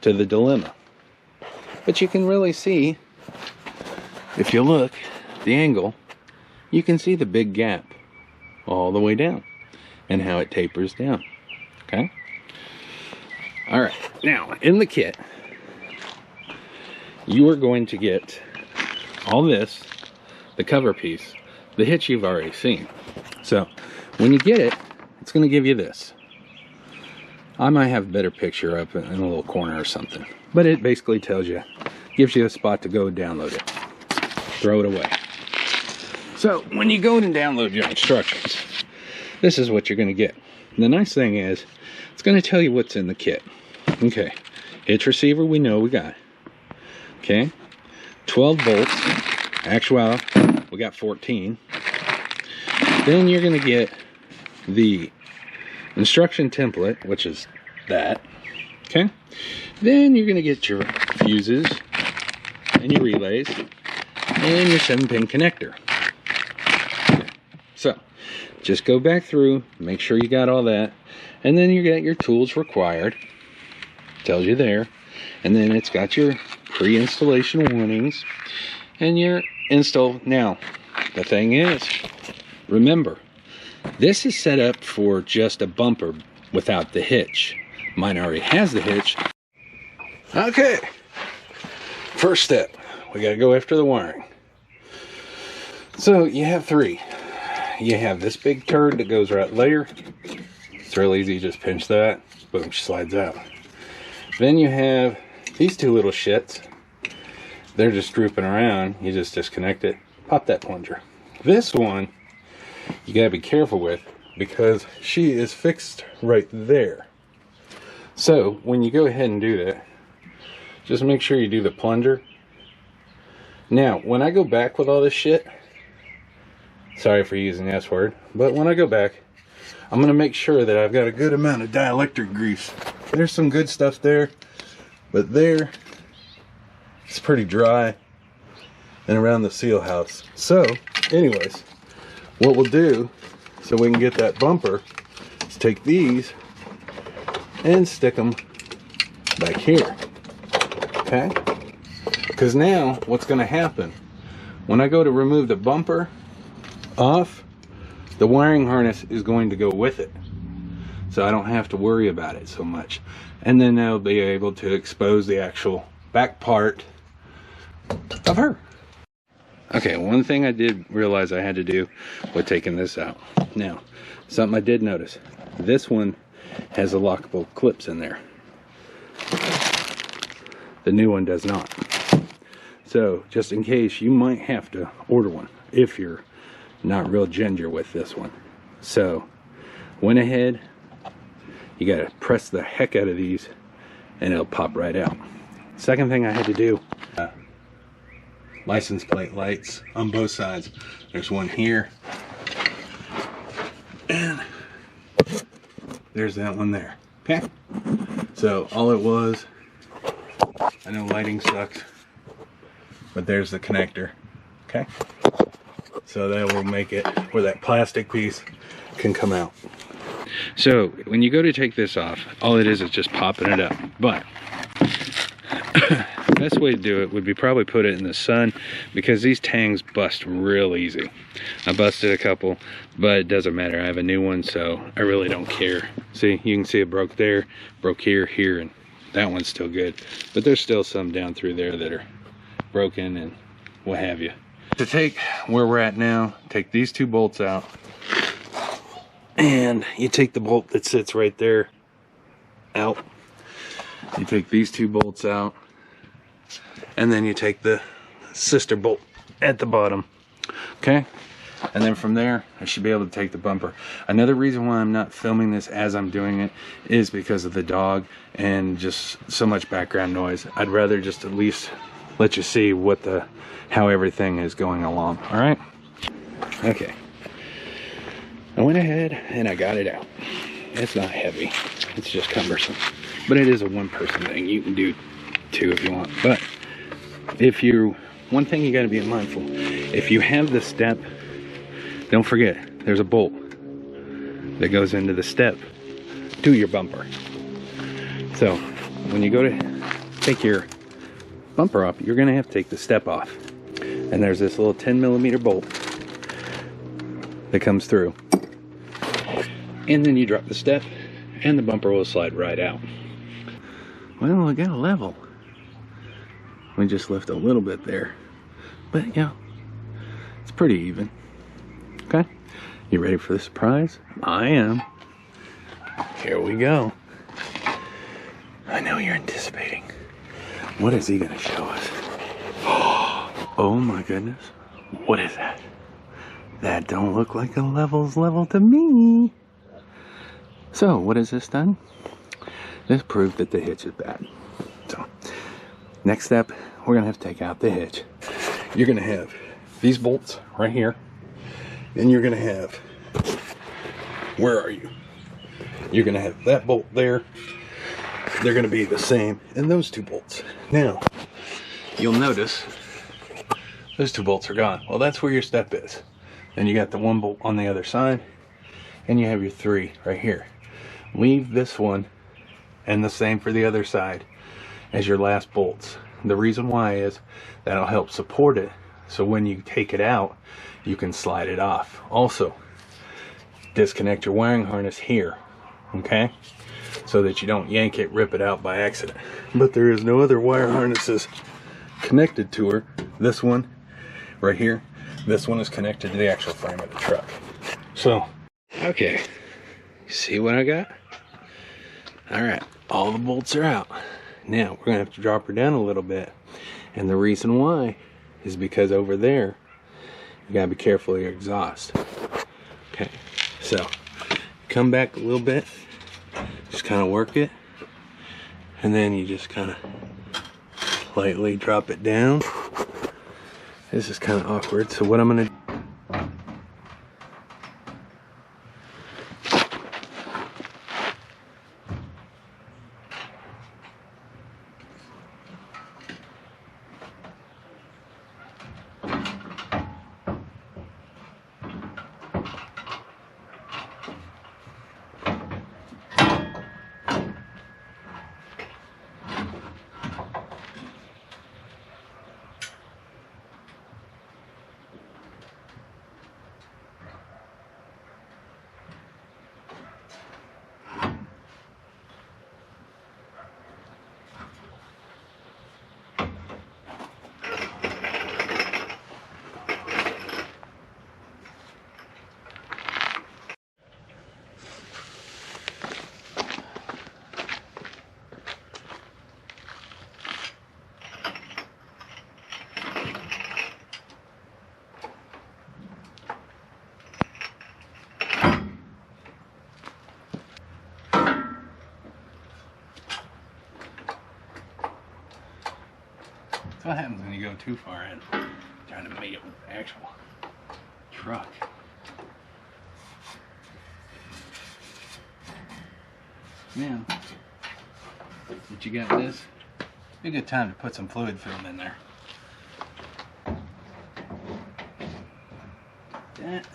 to the dilemma. But you can really see, if you look, the angle, you can see the big gap all the way down and how it tapers down. Okay? All right, now in the kit, you are going to get all this, the cover piece, the hitch you've already seen. So when you get it, it's going to give you this. I might have a better picture up in a little corner or something, but it basically tells you, gives you a spot to go download it, throw it away. So when you go and download your instructions, this is what you're going to get. And the nice thing is, it's going to tell you what's in the kit. Okay, hitch receiver we know we got. Okay, 12 volts. Actually, we got 14. Then you're going to get the instruction template, which is that. Okay, then you're going to get your fuses and your relays and your 7-pin connector. Okay. So just go back through, make sure you got all that, and then you get your tools required. Tells you there, and then it's got your pre-installation warnings and your install. Now the thing is, remember, this is set up for just a bumper without the hitch. Mine already has the hitch. Okay, first step, we got to go after the wiring. So you have three. You have this big turd that goes right there. It's real easy, just pinch that, boom, she slides out. Then you have these two little shits. They're just drooping around. You just disconnect it, pop that plunger. This one, you gotta be careful with because she is fixed right there. So when you go ahead and do that, just make sure you do the plunger. Now, when I go back with all this shit, sorry for using the S word, but when I go back, I'm gonna make sure that I've got a good amount of dielectric grease. There's some good stuff there, but there, it's pretty dry and around the seal house. So, anyways, what we'll do, so we can get that bumper, is take these and stick them back here, okay? Because now, what's gonna happen, when I go to remove the bumper off, the wiring harness is going to go with it. So I don't have to worry about it so much. And then I'll be able to expose the actual back part of her. Okay, one thing I did realize I had to do was taking this out. Now, something I did notice. This one has a lockable clips in there. The new one does not. So, just in case, you might have to order one if you're not real ginger with this one. So, went ahead, you gotta press the heck out of these and it'll pop right out. Second thing I had to do, license plate lights on both sides. There's one here and there's that one there. Okay, so all it was, I know lighting sucks, but there's the connector. Okay, so that will make it where that plastic piece can come out. So when you go to take this off, all it is just popping it up. But the best way to do it would be probably put it in the sun, because these tangs bust real easy. I busted a couple, but it doesn't matter. I have a new one, so I really don't care. See, you can see it broke there, broke here, here, and that one's still good. But there's still some down through there that are broken and what have you. To take where we're at now, take these two bolts out, and you take the bolt that sits right there out. You take these two bolts out, and then you take the sister bolt at the bottom. Okay, and then from there I should be able to take the bumper. Another reason why I'm not filming this as I'm doing it is because of the dog and just so much background noise. I'd rather just at least let you see what how everything is going along. All right, okay, I went ahead and I got it out. It's not heavy, it's just cumbersome, but it is a one-person thing. You can do two if you want, but if you, one thing you got to be mindful, if you have the step, don't forget there's a bolt that goes into the step to your bumper. So when you go to take your bumper off, you're going to have to take the step off. And there's this little 10mm bolt that comes through. And then you drop the step and the bumper will slide right out. Well, I got a level. We just lift a little bit there. But yeah, it's pretty even. Okay, you ready for the surprise? I am. Here we go. I know you're anticipating. What is he gonna show us? Oh my goodness. What is that? That don't look like a level to me. So, what has this done? This proved that the hitch is bad. So, next step, we're gonna have to take out the hitch. You're gonna have these bolts right here. And you're gonna have, where are you? You're gonna have that bolt there. They're gonna be the same, and those two bolts. Now, you'll notice those two bolts are gone. Well, that's where your step is. Then you got the one bolt on the other side, and you have your three right here. Leave this one, and the same for the other side, as your last bolts. The reason why is that'll help support it, so when you take it out, you can slide it off. Also, disconnect your wiring harness here, okay? So that you don't yank it, rip it out by accident. But there is no other wire harnesses connected to her. This one right here, this one is connected to the actual frame of the truck. So, okay, see what I got? All right, all the bolts are out. Now we're gonna have to drop her down a little bit, and the reason why is because over there you gotta be careful of your exhaust. Okay, so come back a little bit, just kind of work it, and then you just kind of lightly drop it down. This is kind of awkward, so what I'm gonna what happens when you go too far in, trying to make it with the actual truck. Now, that you got this, be a good time to put some fluid film in there. That.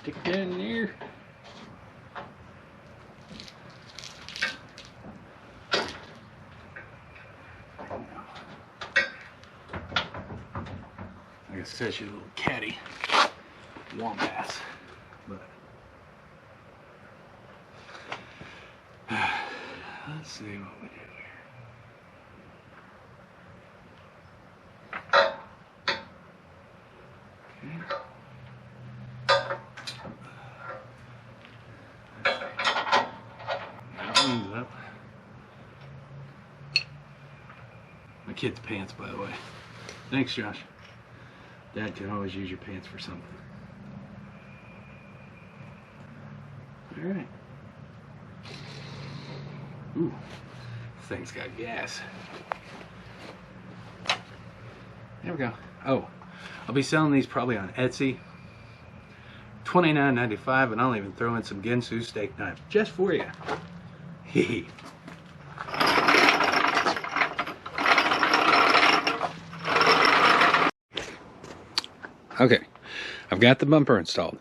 Stick that in there. Like I said, she's a little catty wombass, but let's see what we do here. Okay. That one's up. My kid's pants, by the way. Thanks, Josh. Dad can always use your pants for something. Alright. Ooh, this thing's got gas. There we go. Oh, I'll be selling these probably on Etsy. $29.95, and I'll even throw in some Ginsu steak knife just for you. Hee. Okay, I've got the bumper installed.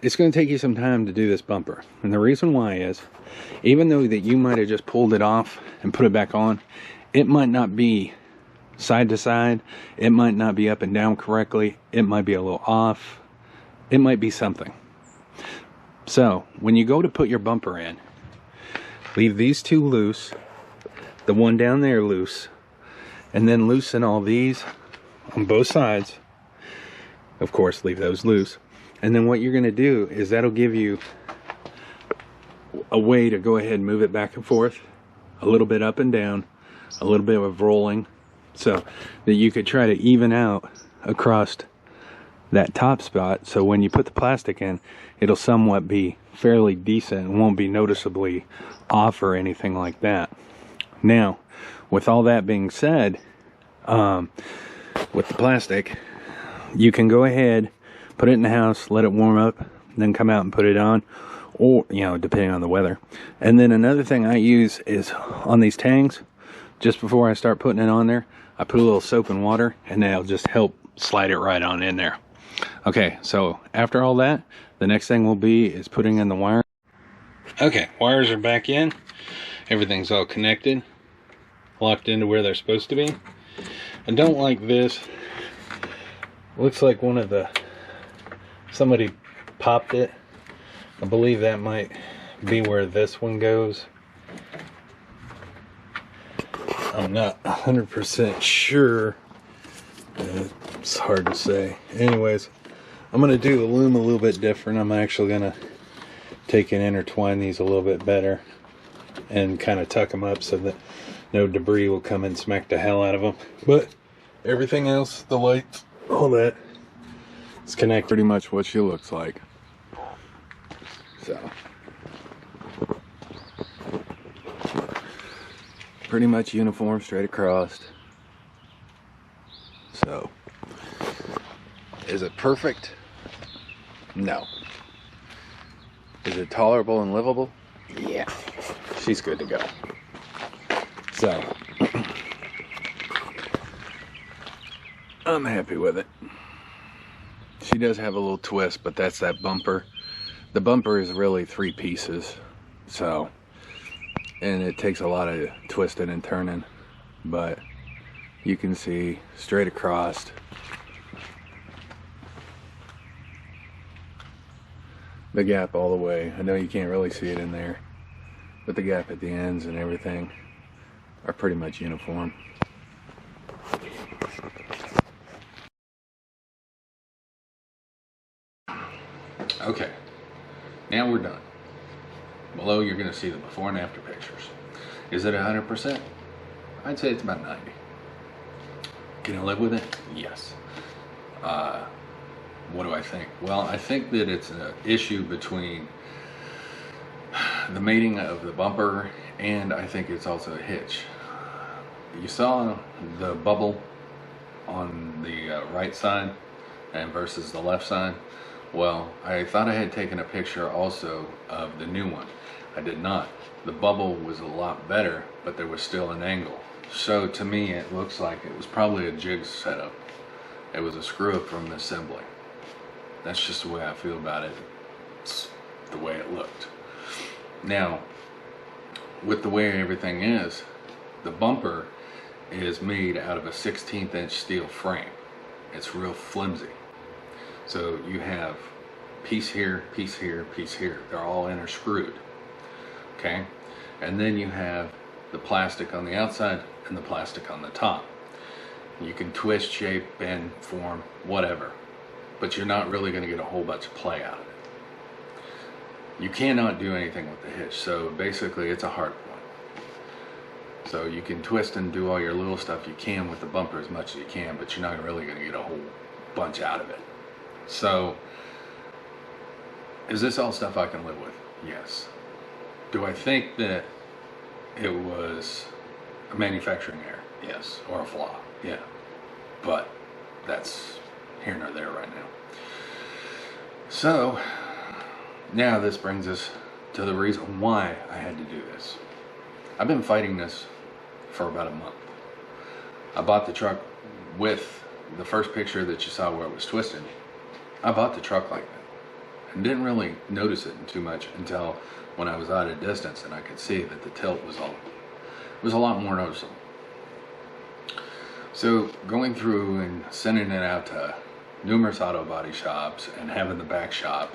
It's going to take you some time to do this bumper, and the reason why is even though that you might have just pulled it off and put it back on, it might not be side to side, it might not be up and down correctly, it might be a little off, it might be something. So when you go to put your bumper in, leave these two loose, the one down there loose, and then loosen all these on both sides. Of course, leave those loose. And then what you're going to do is that'll give you a way to go ahead and move it back and forth, a little bit up and down, a little bit of rolling, so that you could try to even out across that top spot, so when you put the plastic in, it'll somewhat be fairly decent and won't be noticeably off or anything like that. Now, with all that being said, with the plastic, you can go ahead, put it in the house, let it warm up, then come out and put it on, or, you know, depending on the weather. And then another thing I use is on these tangs, just before I start putting it on there, I put a little soap and water, and that'll just help slide it right on in there. Okay, so after all that, the next thing will be is putting in the wire. Okay, wires are back in. Everything's all connected, locked into where they're supposed to be. I don't like this. Looks like somebody popped it. I believe that might be where this one goes. I'm not 100% sure. It's hard to say. Anyways, I'm going to do the loom a little bit different. I'm actually going to take and intertwine these a little bit better and kind of tuck them up so that no debris will come and smack the hell out of them. But everything else, the lights, all that, is connected. Pretty much what she looks like. So, pretty much uniform straight across. So, is it perfect? No. Is it tolerable and livable? Yeah. She's good to go. So, I'm happy with it. She does have a little twist, but that's that bumper. The bumper is really 3 pieces, so, and it takes a lot of twisting and turning, but you can see straight across. The gap all the way. I know you can't really see it in there, but the gap at the ends and everything are pretty much uniform. Okay, now we're done. Below you're going to see the before and after pictures. Is it 100%? I'd say it's about 90. Can I live with it? Yes. What do I think? Well, I think that it's an issue between the mating of the bumper, and I think it's also a hitch. You saw the bubble on the right side and versus the left side. Well, I thought I had taken a picture also of the new one. I did not. The bubble was a lot better, but there was still an angle. So to me, it looks like it was probably a jig setup. It was a screw up from the assembly. That's just the way I feel about it. It's the way it looked. Now, with the way everything is, the bumper is made out of a 1/16 inch steel frame. It's real flimsy. So you have piece here, piece here, piece here. They're all interscrewed. Okay? And then you have the plastic on the outside and the plastic on the top. You can twist, shape, bend, form, whatever. But you're not really going to get a whole bunch of play out of it. You cannot do anything with the hitch. So basically it's a hard point. So you can twist and do all your little stuff you can with the bumper as much as you can, but you're not really going to get a whole bunch out of it. So, is this all stuff I can live with? Yes. Do I think that it was a manufacturing error? Yes. Or a flaw? Yeah. But that's here nor there right now. So, now this brings us to the reason why I had to do this. I've been fighting this for about a month. I bought the truck with the first picture that you saw where it was twisted. I bought the truck like that. and didn't really notice it too much until when I was out at a distance and I could see that the tilt was a lot more noticeable. So going through and sending it out to numerous auto body shops and having the back shop,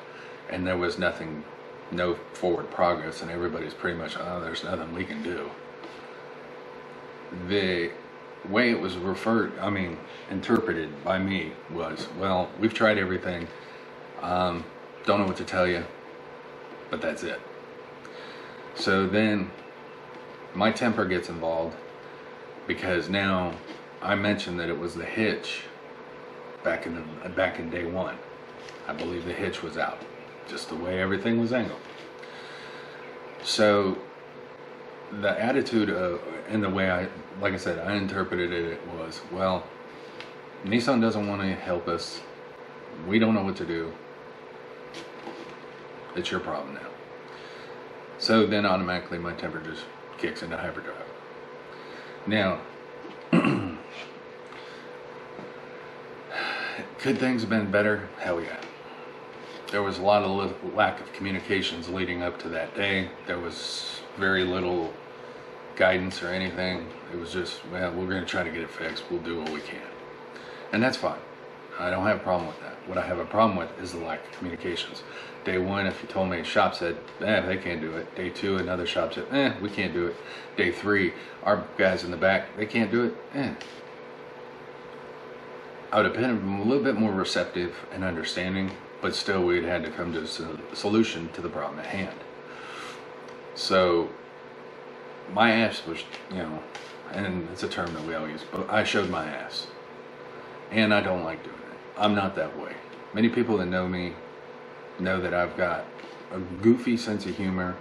and there was nothing, no forward progress, and everybody's pretty much, oh, there's nothing we can do. The way it was interpreted by me was, well, we've tried everything, don't know what to tell you, but that's it. So then my temper gets involved, because now I mentioned that it was the hitch back in day one. I believe the hitch was out, just the way everything was angled. So the attitude and the way like I said, I interpreted it was, well, Nissan doesn't want to help us. We don't know what to do. It's your problem now. So then automatically my temper just kicks into hyperdrive. Now, could things have been better? Hell yeah. There was a lot of lack of communications leading up to that day. There was very little guidance or anything. It was just, well, we're going to try to get it fixed. We'll do what we can. And that's fine. I don't have a problem with that. What I have a problem with is the lack of communications. Day one, if you told me a shop said, they can't do it. Day two, another shop said, we can't do it. Day three, our guys in the back, they can't do it. I would have been a little bit more receptive and understanding, but still we'd had to come to a solution to the problem at hand. So my ass was, and it's a term that we all use, but I showed my ass. And I don't like doing it. I'm not that way. Many people that know me know that I've got a goofy sense of humor.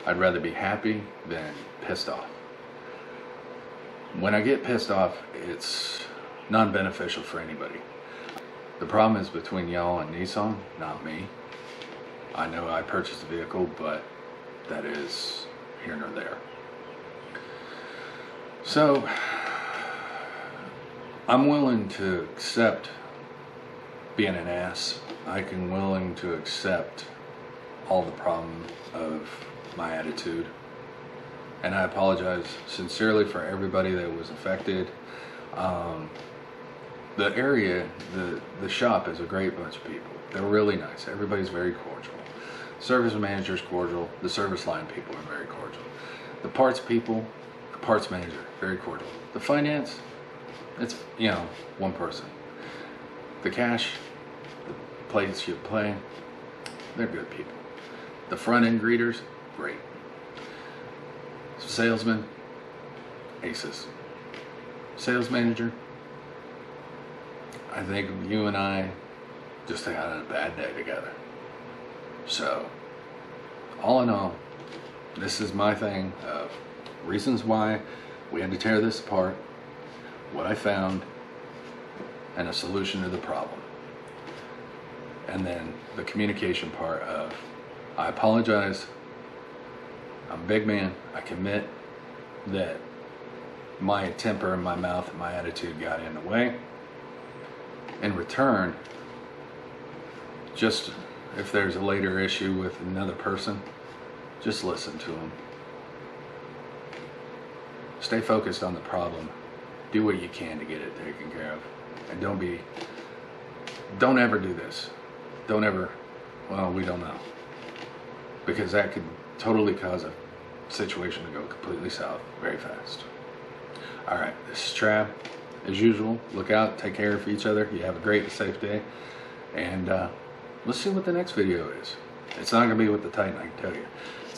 I'd rather be happy than pissed off. When I get pissed off, it's non-beneficial for anybody. The problem is between y'all and Nissan, not me. I know I purchased the vehicle, but that is here nor there. So I'm willing to accept being an ass. I'm willing to accept all the problem of my attitude. And I apologize sincerely for everybody that was affected. The area, the shop is a great bunch of people. They're really nice. Everybody's very cordial. Service manager's cordial. The service line people are very cordial. The parts people, the parts manager, very cordial. The finance, it's, one person. The cash, the place you play, they're good people. The front end greeters, great. Salesman, aces. Sales manager, I think you and I just had a bad day together. So, all in all, this is my thing of reasons why we had to tear this apart, what I found, and a solution to the problem. And then the communication part of, I apologize, I'm a big man, I commit that my temper and my mouth and my attitude got in the way. In return, just if there's a later issue with another person, just listen to them. Stay focused on the problem. Do what you can to get it taken care of. And don't ever do this. Don't ever, well, we don't know. Because that could totally cause a situation to go completely south very fast. All right, this is Trav. As usual, look out, take care of each other. You have a great and safe day. And let's see what the next video is. It's not going to be with the Titan, I can tell you.